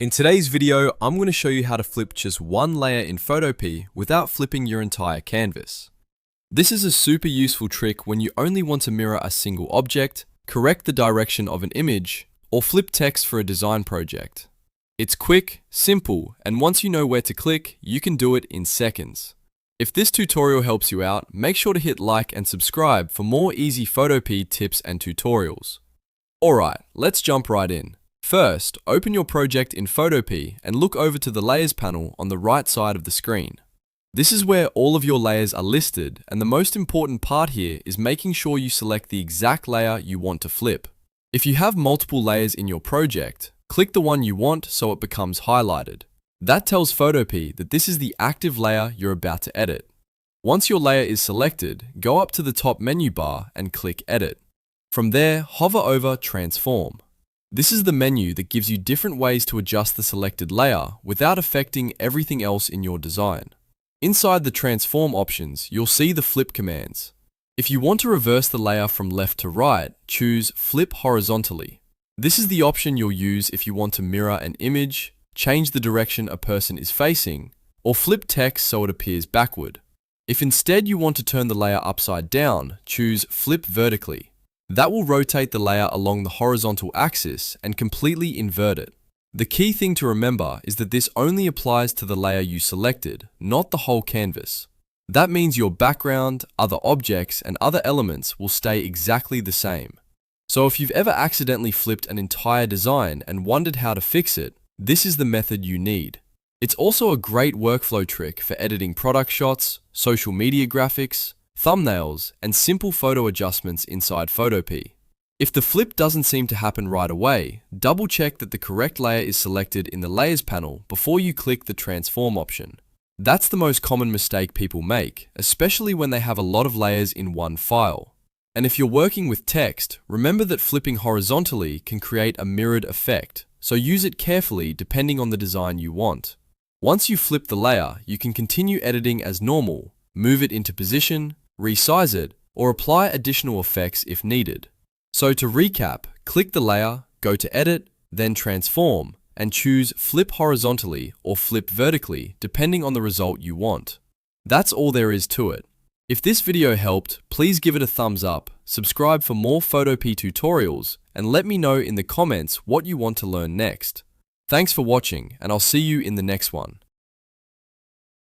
In today's video, I'm going to show you how to flip just one layer in Photopea without flipping your entire canvas. This is a super useful trick when you only want to mirror a single object, correct the direction of an image, or flip text for a design project. It's quick, simple, and once you know where to click, you can do it in seconds. If this tutorial helps you out, make sure to hit like and subscribe for more easy Photopea tips and tutorials. Alright, let's jump right in. First, open your project in Photopea and look over to the Layers panel on the right side of the screen. This is where all of your layers are listed, and the most important part here is making sure you select the exact layer you want to flip. If you have multiple layers in your project, click the one you want so it becomes highlighted. That tells Photopea that this is the active layer you're about to edit. Once your layer is selected, go up to the top menu bar and click Edit. From there, hover over Transform. This is the menu that gives you different ways to adjust the selected layer without affecting everything else in your design. Inside the Transform options, you'll see the flip commands. If you want to reverse the layer from left to right, choose Flip Horizontally. This is the option you'll use if you want to mirror an image, change the direction a person is facing, or flip text so it appears backward. If instead you want to turn the layer upside down, choose Flip Vertically. That will rotate the layer along the horizontal axis and completely invert it. The key thing to remember is that this only applies to the layer you selected, not the whole canvas. That means your background, other objects, and other elements will stay exactly the same. So if you've ever accidentally flipped an entire design and wondered how to fix it, this is the method you need. It's also a great workflow trick for editing product shots, social media graphics, thumbnails, and simple photo adjustments inside Photopea. If the flip doesn't seem to happen right away, double check that the correct layer is selected in the Layers panel before you click the Transform option. That's the most common mistake people make, especially when they have a lot of layers in one file. And if you're working with text, remember that flipping horizontally can create a mirrored effect, so use it carefully depending on the design you want. Once you flip the layer, you can continue editing as normal, move it into position, resize it, or apply additional effects if needed. So to recap, click the layer, go to Edit, then Transform, and choose Flip Horizontally or Flip Vertically depending on the result you want. That's all there is to it. If this video helped, please give it a thumbs up, subscribe for more Photopea tutorials, and let me know in the comments what you want to learn next. Thanks for watching, and I'll see you in the next one.